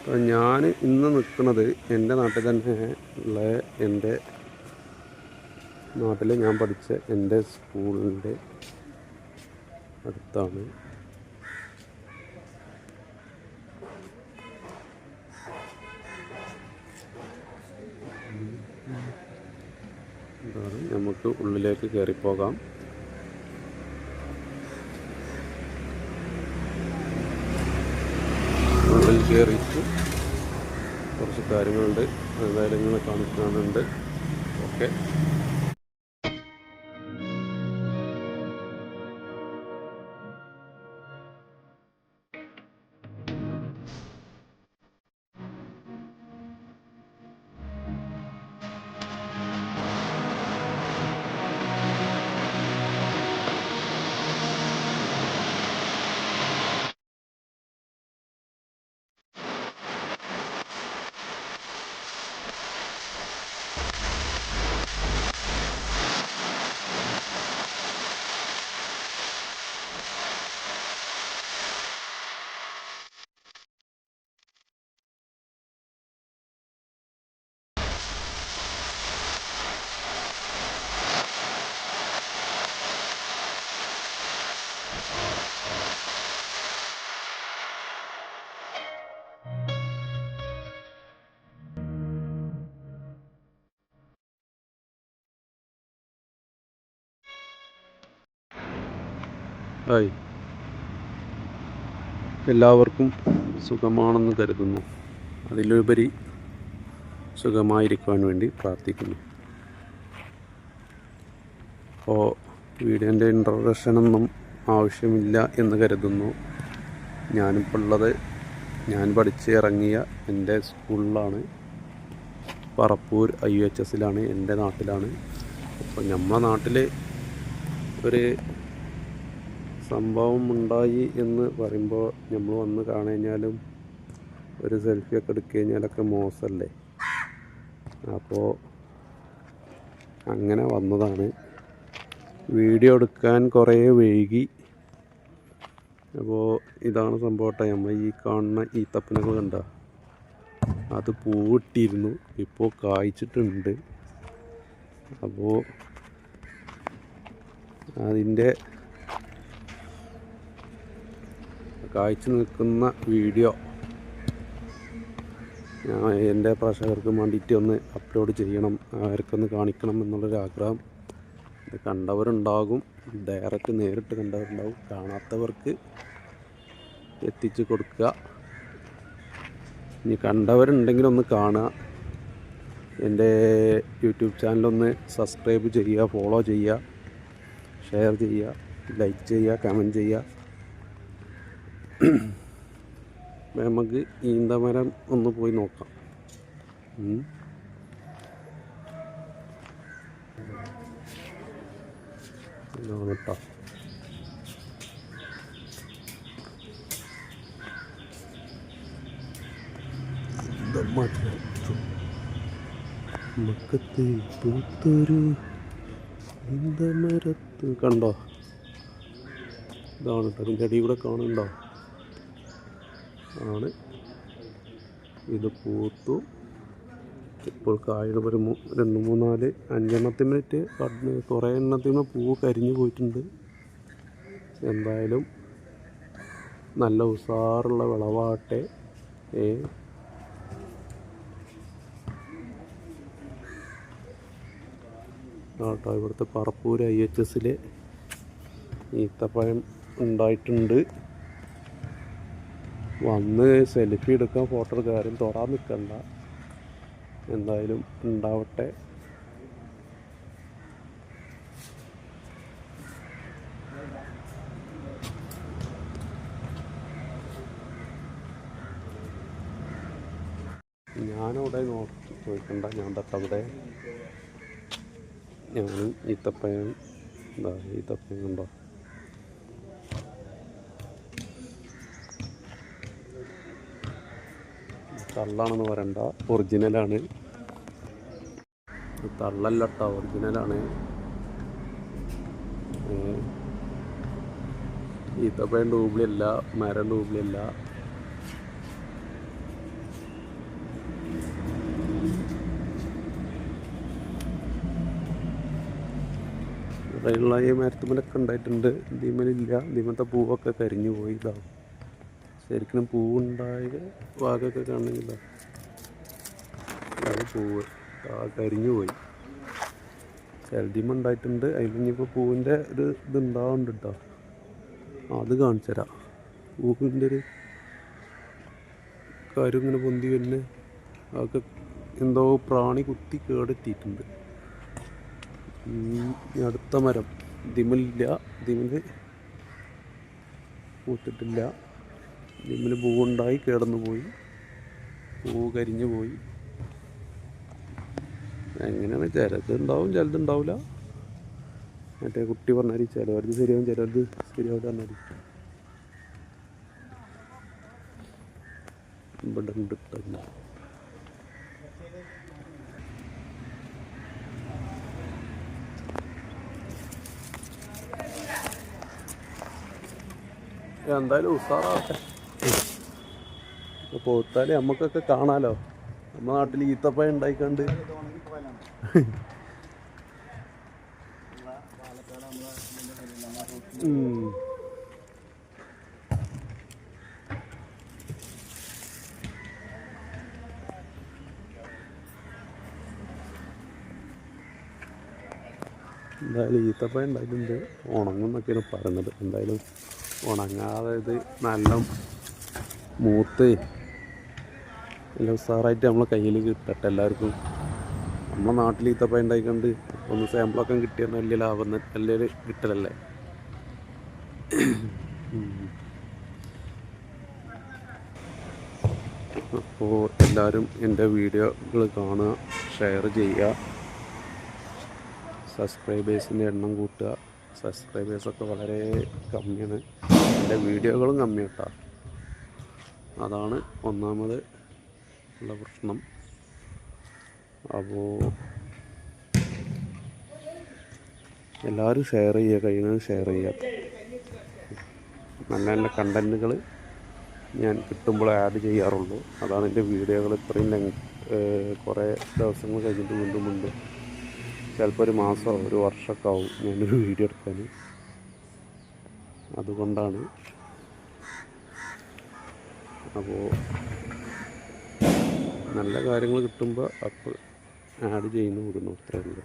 ഞാൻ ഇന്ന് നിൽക്കുന്നത് എൻ്റെ നാട്ടിൽ തന്നെ ഉള്ള എൻ്റെ നാട്ടിൽ ഞാൻ പഠിച്ച എൻ്റെ സ്കൂളിൻ്റെ അടുത്താണ്. നമുക്ക് ഉള്ളിലേക്ക് കയറിപ്പോകാം. ഉള്ളിൽ കയറിയിട്ട് കുറച്ച് കാര്യങ്ങളുണ്ട്, കാര്യങ്ങൾ കാണിക്കാനുണ്ട്. ഓക്കെ, ഹായ്, എല്ലാവർക്കും സുഖമാണെന്ന് കരുതുന്നു. അതിലുപരി സുഖമായിരിക്കുവാൻ വേണ്ടി പ്രാർത്ഥിക്കുന്നു. അപ്പോൾ വീഡിയോൻ്റെ ഇൻട്രൊഡക്ഷനൊന്നും ആവശ്യമില്ല എന്ന് കരുതുന്നു. ഞാനിപ്പോൾ ഉള്ളത് ഞാൻ പഠിച്ച് ഇറങ്ങിയ എൻ്റെ സ്കൂളിലാണ്. പറപ്പൂർ IUHSലാണ്, എൻ്റെ നാട്ടിലാണ്. അപ്പോൾ നമ്മുടെ നാട്ടിൽ ഒരു സംഭവം ഉണ്ടായി എന്ന് പറയുമ്പോൾ നമ്മൾ വന്ന് കാണുകഴിഞ്ഞാലും ഒരു സെൽഫിയൊക്കെ എടുത്തു കഴിഞ്ഞാലൊക്കെ മോശമല്ലേ. അപ്പോൾ അങ്ങനെ വന്നതാണ്. വീഡിയോ എടുക്കാൻ കുറേ വൈകി. അപ്പോൾ ഇതാണ് സംഭവം. നമ്മൾ ഈ കാണുന്ന ഈത്തപ്പനകൾ കണ്ട, അത് പൂവിട്ടിരുന്നു, ഇപ്പോൾ കായ്ച്ചിട്ടുണ്ട്. അപ്പോൾ അതിൻ്റെ കായ്ച്ചു നിൽക്കുന്ന വീഡിയോ ഞാൻ എൻ്റെ പ്രേക്ഷകർക്ക് വേണ്ടിയിട്ട് ഒന്ന് അപ്ലോഡ് ചെയ്യണം, അവർക്കൊന്ന് കാണിക്കണം എന്നുള്ളൊരാഗ്രഹം. ഇത് കണ്ടവരുണ്ടാകും, ഡയറക്റ്റ് നേരിട്ട് കണ്ടവരുണ്ടാകും, കാണാത്തവർക്ക് എത്തിച്ചു കൊടുക്കുക. ഇനി കണ്ടവരുണ്ടെങ്കിൽ ഒന്ന് കാണുക. എൻ്റെ യൂട്യൂബ് ചാനലൊന്ന് സബ്സ്ക്രൈബ് ചെയ്യുക, ഫോളോ ചെയ്യുക, ഷെയർ ചെയ്യുക, ലൈക്ക് ചെയ്യുക, കമൻറ്റ് ചെയ്യുക. നമുക്ക് ഈന്തമരം ഒന്ന് പോയി നോക്കാം. കേട്ടോ, മക്കത്ത് പൂത്തൊരു ഈന്തമരത്ത് കണ്ടോ, ഇതാണ് കേട്ടോ. ഇതിൻ്റെ അടി കൂടെ കാണുന്നുണ്ടോ? ആണ് ഇത് പൂത്തു. ഇപ്പോൾ കായുടെ ഒരു 2, 3, 4, 5 കുറേ എണ്ണത്തിന് പൂവ് കരിഞ്ഞു പോയിട്ടുണ്ട്. എന്തായാലും നല്ല ഉഷാറുള്ള വിളവാട്ടെ. കേട്ടോ, ഇവിടുത്തെ പറപ്പൂർ IUHSൽ ഈത്തപ്പഴം ഉണ്ടായിട്ടുണ്ട്. വന്ന് സെൽഫി എടുക്കാൻ, ഫോട്ടോ എടുക്കാൻ തൊടാൻ നിൽക്കണ്ട. എന്തായാലും ഉണ്ടാവട്ടെ. ഞാനവിടെ ചോദിക്കണ്ട, ഞാൻ തൊട്ടവിടെ ഞാൻ ഈത്തപ്പഴം ഈത്തപ്പഴം ഉണ്ടോ, തള്ളാണെന്ന് പറയണ്ട, ഒറിജിനലാണ്. തള്ളല്ല കേട്ടോ, ഒറിജിനലാണ്. ഈത്തപ്പഴം ഡൂപ്ലിയല്ല, മരം ഡൂപ്ലിയല്ല. അതിലുള്ള ഈ മരത്തുമ്മലൊക്കെ ഉണ്ടായിട്ടുണ്ട്. ഇതിമേലില്ല. ഇതിമത്തെ പൂവൊക്കെ കരിഞ്ഞു പോയി. ഇതാവും ശരിക്കും പൂവുണ്ടായ ഭാഗമൊക്കെ കാണണമെങ്കിൽ അത് പൂവ് കരിഞ്ഞു പോയി. ചിലതിമ ഉണ്ടായിട്ടുണ്ട്. അതിലിപ്പോൾ പൂവിൻ്റെ ഒരു ഇതുണ്ടാവുന്നുണ്ട് കേട്ടോ. അത് കാണിച്ചു തരാം. പൂവിൻ്റെ ഒരു കാര്യം ഇങ്ങനെ പൊന്തി വരുന്ന അതൊക്കെ എന്തോ പ്രാണി കുത്തി കേടെത്തിയിട്ടുണ്ട്. അടുത്ത മരം ഇതിമലില്ല. ഇതിമല് പൂത്തിട്ടില്ല. ഇതിമല് പൂവുണ്ടായി കേടന്നു പോയി. പൂവ് കരിഞ്ഞു പോയി. എങ്ങനെയാണ് ചിലത് ഉണ്ടാവും, ചിലതുണ്ടാവില്ല. മറ്റേ കുട്ടി പറഞ്ഞാൽ ചിലവർക്ക് ശരിയാവും, ചിലവർക്ക് ശരിയാവില്ല പറഞ്ഞാൽ. ഇവിടെ ഉണ്ട് ഇട്ടല്ല. എന്തായാലും ഉഷാറാവട്ടെ. പോത്താല് നമുക്കൊക്കെ കാണാലോ. നമ്മുടെ നാട്ടിൽ ഈത്തപ്പഴം ഉണ്ടായിക്കണ്ട്. എന്തായാലും ഈത്തപ്പഴം ഉണ്ടായിട്ടുണ്ട്. ഉണങ്ങുന്നൊക്കെയാണ് പറയുന്നത്. എന്തായാലും ഉണങ്ങാതെ ഇത് നല്ല മൂത്ത് നല്ല ഉഷാറായിട്ട് നമ്മളെ കയ്യിൽ കിട്ടട്ടെ എല്ലാവർക്കും. നമ്മളെ നാട്ടിൽ ഈത്തപ്പഴം ഉണ്ടായിക്കൊണ്ട് ഒന്ന് സാമ്പിളൊക്കെ കിട്ടിയാൽ വലിയ ലാഭം, വലിയ കിട്ടലല്ലേ. അപ്പോൾ എല്ലാവരും എൻ്റെ വീഡിയോകൾ കാണുക, ഷെയർ ചെയ്യുക, സബ്സ്ക്രൈബേഴ്സിൻ്റെ എണ്ണം കൂട്ടുക. സബ്സ്ക്രൈബേഴ്സൊക്കെ വളരെ കമ്മിയാണ്. എൻ്റെ വീഡിയോകളും കമ്മി കേട്ടോ. അതാണ് ഒന്നാമത് ഉള്ള പ്രശ്നം. അപ്പോൾ എല്ലാവരും ഷെയർ ചെയ്യുക, കഴിയുന്നത് ഷെയർ ചെയ്യുക. നല്ല നല്ല കണ്ടൻറ്റുകൾ ഞാൻ കിട്ടുമ്പോൾ ആഡ് ചെയ്യാറുള്ളൂ. അതാണ് എൻ്റെ വീഡിയോകൾ ഇത്രയും കുറേ ദിവസങ്ങൾ കഴിഞ്ഞിട്ട് വീണ്ടും ചിലപ്പോൾ ഒരു മാസമോ ഒരു വർഷമൊക്കെ ആവും ഞാനൊരു വീഡിയോ എടുക്കാൻ. അതുകൊണ്ടാണ്. അപ്പോൾ നല്ല കാര്യങ്ങൾ കിട്ടുമ്പോൾ അപ്പോൾ ആഡ് ചെയ്യുന്നു വിടുന്നു, അത്രേ ഉള്ളൂ.